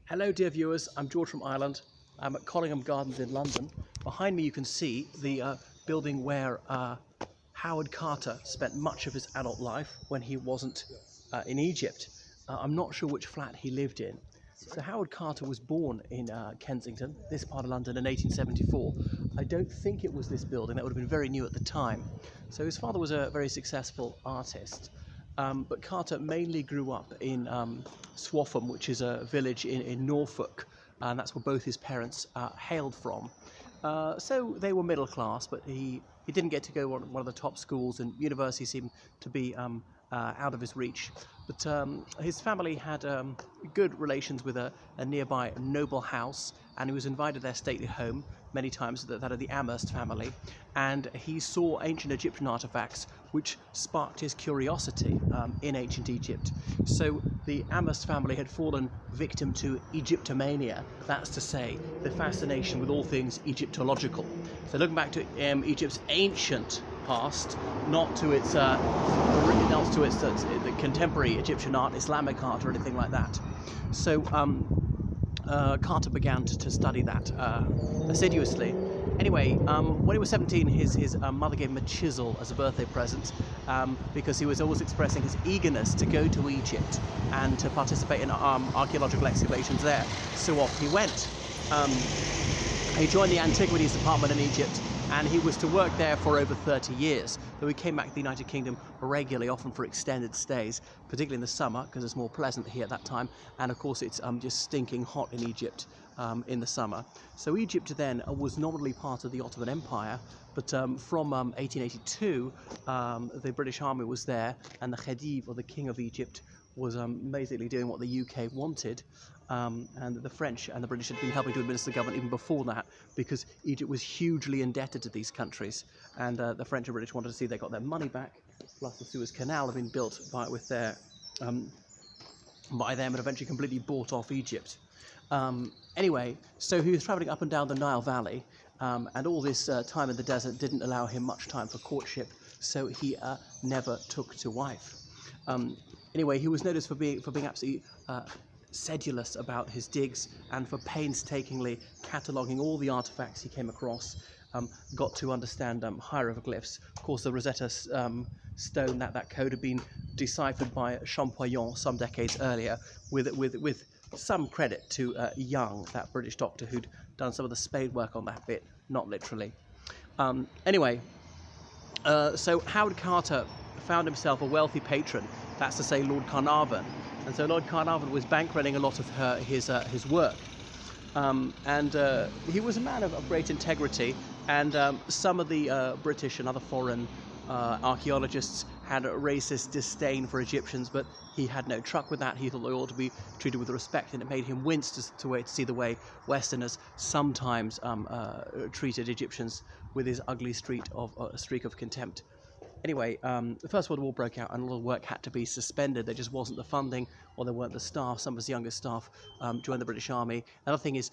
Hello dear viewers, I'm George from Ireland. I'm at Collingham Gardens in London. Behind me you can see the building where Howard Carter spent much of his adult life when he wasn't in Egypt. I'm not sure which flat he lived in. So Howard Carter was born in Kensington, this part of London, in 1874. I don't think it was this building, that would have been very new at the time. So his father was a very successful artist. But Carter mainly grew up in Swaffham, which is a village in Norfolk, and that's where both his parents hailed from. So they were middle class, but he didn't get to go to one of the top schools, and university seemed to be out of his reach. But his family had good relations with a nearby noble house, and he was invited to their stately home many times, that of the Amherst family, and he saw ancient Egyptian artifacts which sparked his curiosity in ancient Egypt. So the Amherst family had fallen victim to Egyptomania, that's to say, the fascination with all things Egyptological. So looking back to Egypt's ancient past, not to its the contemporary Egyptian art, Islamic art, or anything like that. So Carter began to study that assiduously. Anyway, when he was 17, his mother gave him a chisel as a birthday present because he was always expressing his eagerness to go to Egypt and to participate in archaeological excavations there. So off he went. He joined the Antiquities Department in Egypt, and he was to work there for over 30 years, though he came back to the United Kingdom regularly, often for extended stays, particularly in the summer, because it's more pleasant here at that time, and of course it's just stinking hot in Egypt in the summer. So Egypt then was nominally part of the Ottoman Empire, but from 1882 the British Army was there, and the Khedive, or the King of Egypt, was basically doing what the UK wanted, and the French and the British had been helping to administer the government even before that, because Egypt was hugely indebted to these countries, and the French and British wanted to see they got their money back, plus the Suez Canal had been built by them, and eventually completely bought off Egypt. Anyway, so he was travelling up and down the Nile Valley, and all this time in the desert didn't allow him much time for courtship, so he never took to wife. Anyway, he was noticed for being absolutely sedulous about his digs, and for painstakingly cataloguing all the artifacts he came across. Got to understand hieroglyphs. Of course, the Rosetta Stone, that code had been deciphered by Champollion some decades earlier, with some credit to Young, that British doctor who'd done some of the spade work on that bit, not literally. Anyway, so Howard Carter found himself a wealthy patron, that's to say Lord Carnarvon, and so Lord Carnarvon was bankrolling a lot of his work, and he was a man of great integrity, and some of the British and other foreign archaeologists had a racist disdain for Egyptians, but he had no truck with that. He thought they ought to be treated with respect, and it made him wince to see the way Westerners sometimes treated Egyptians with his ugly streak of contempt. Anyway, the First World War broke out, and a lot of work had to be suspended. There just wasn't the funding, or there weren't the staff. Some of his younger staff joined the British Army. Another thing is,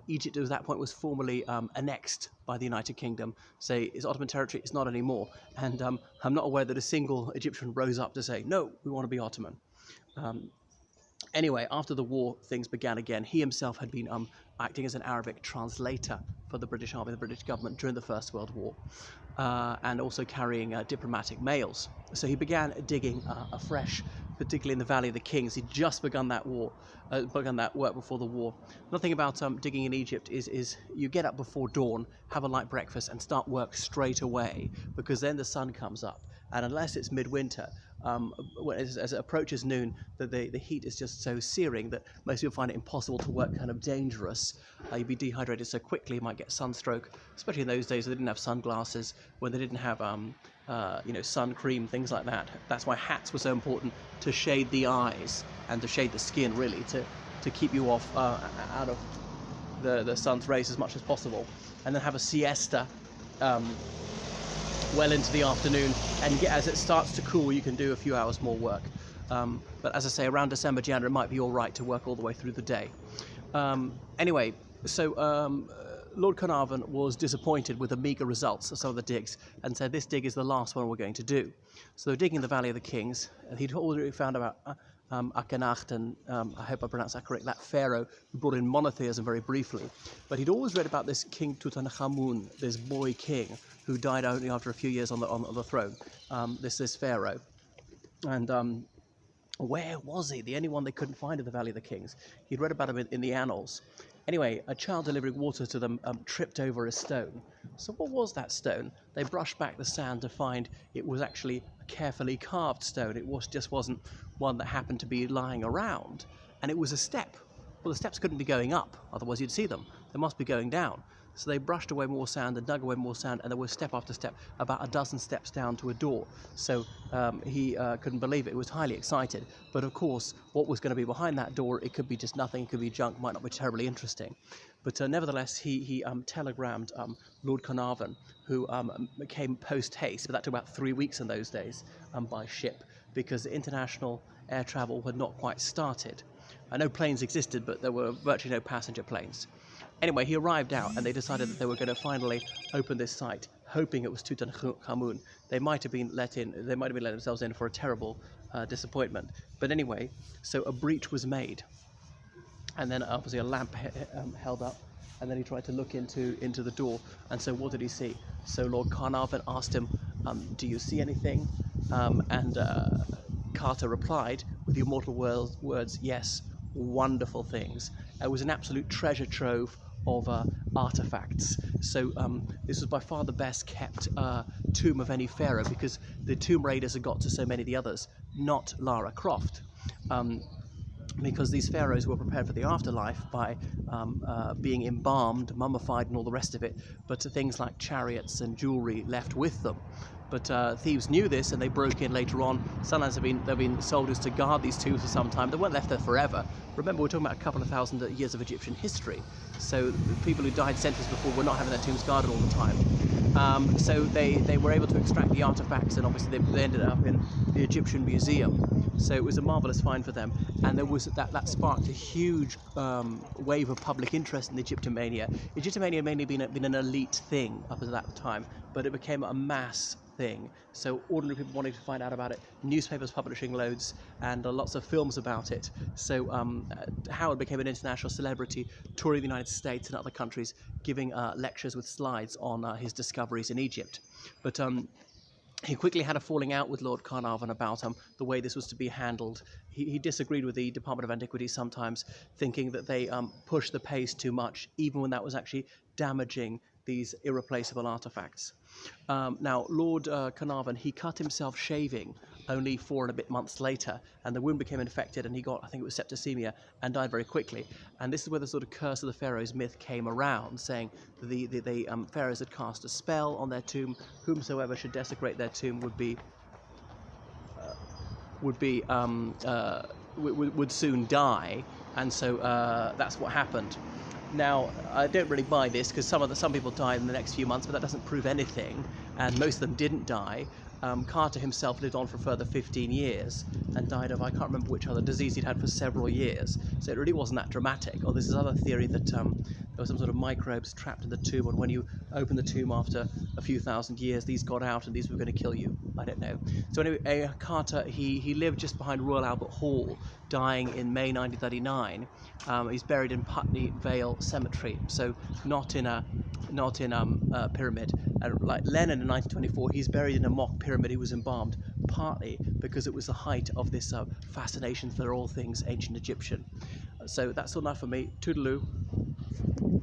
Egypt at that point was formally annexed by the United Kingdom. So it's Ottoman territory, it's not anymore. And I'm not aware that a single Egyptian rose up to say, no, we want to be Ottoman. Anyway, after the war, things began again. He himself had been acting as an Arabic translator for the British Army, the British government, during the First World War, and also carrying diplomatic mails. So he began digging afresh, particularly in the Valley of the Kings. He'd just begun that work before the war. Another thing about digging in Egypt is you get up before dawn, have a light breakfast, and start work straight away, because then the sun comes up. And unless it's midwinter, as it approaches noon, the heat is just so searing that most people find it impossible to work, kind of dangerous. You'd be dehydrated so quickly, you might get sunstroke, especially in those days. They didn't have sunglasses, when they didn't have sun cream, things like that. That's why hats were so important, to shade the eyes and to shade the skin, really, to keep you off out of the sun's rays as much as possible. And then have a siesta well into the afternoon, and as it starts to cool, you can do a few hours more work. But as I say, around December, January, it might be all right to work all the way through the day. Anyway, so Lord Carnarvon was disappointed with the meagre results of some of the digs, and said, this dig is the last one we're going to do. So they were digging the Valley of the Kings, and he'd already found about Akhenaten, I hope I pronounced that correct, that pharaoh who brought in monotheism very briefly. But he'd always read about this King Tutankhamen, this boy king, who died only after a few years on the throne, this pharaoh. And where was he? The only one they couldn't find in the Valley of the Kings. He'd read about him in the annals. Anyway, a child delivering water to them tripped over a stone. So what was that stone? They brushed back the sand to find it was actually a carefully carved stone. It just wasn't one that happened to be lying around. And it was a step. Well, the steps couldn't be going up, otherwise you'd see them. They must be going down. So they brushed away more sand and dug away more sand, and there was step after step, about a dozen steps down to a door. So he couldn't believe it. He was highly excited. But of course, what was going to be behind that door, it could be just nothing, it could be junk, might not be terribly interesting. But nevertheless, he telegrammed Lord Carnarvon, who came post-haste, but that took about 3 weeks in those days, by ship, because international air travel had not quite started. I know planes existed, but there were virtually no passenger planes. Anyway, he arrived out, and they decided that they were going to finally open this site, hoping it was Tutankhamun. They might have been let in. They might have been let themselves in for a terrible disappointment. But anyway, so a breach was made, and then obviously a lamp held up, and then he tried to look into the door. And so, what did he see? So Lord Carnarvon asked him, "Do you see anything?" And Carter replied with the immortal words, "Yes, wonderful things." It was an absolute treasure trove of artifacts. So this was by far the best kept tomb of any pharaoh, because the tomb raiders had got to so many of the others, not Lara Croft. Because these pharaohs were prepared for the afterlife by being embalmed, mummified, and all the rest of it, but to things like chariots and jewelry left with them. But thieves knew this, and they broke in later on. Sometimes there have been soldiers to guard these tombs for some time. They weren't left there forever. Remember, we're talking about a couple of thousand years of Egyptian history. So the people who died centuries before were not having their tombs guarded all the time. So they were able to extract the artifacts, and obviously they ended up in the Egyptian Museum. So it was a marvelous find for them, and there was that sparked a huge wave of public interest in Egyptomania. Egyptomania had mainly been an elite thing up until that time, but it became a mass thing. So ordinary people wanted to find out about it, newspapers publishing loads, and lots of films about it. So Howard became an international celebrity, touring the United States and other countries, giving lectures with slides on his discoveries in Egypt. But he quickly had a falling out with Lord Carnarvon about the way this was to be handled. He disagreed with the Department of Antiquities sometimes, thinking that they pushed the pace too much, even when that was actually damaging these irreplaceable artifacts. Now, Lord Carnarvon, he cut himself shaving only 4 and a bit months later, and the wound became infected, and he got, I think it was septicemia, and died very quickly. And this is where the sort of curse of the pharaohs myth came around, saying that the pharaohs had cast a spell on their tomb. Whomsoever should desecrate their tomb would soon die, and so that's what happened. Now, I don't really buy this, because some people died in the next few months, but that doesn't prove anything, and most of them didn't die. Carter himself lived on for a further 15 years and died of, I can't remember which other disease he'd had for several years, so it really wasn't that dramatic. Or there's this other theory that there were some sort of microbes trapped in the tomb, and when you open the tomb after a few thousand years, these got out and these were going to kill you. I don't know. So anyway, Carter, he lived just behind Royal Albert Hall, dying in May 1939. He's buried in Putney Vale Cemetery, so not in a pyramid. And like Lenin in 1924, he's buried in a mock pyramid. He was embalmed, partly because it was the height of this fascination for all things ancient Egyptian. So that's all enough for me. Toodaloo.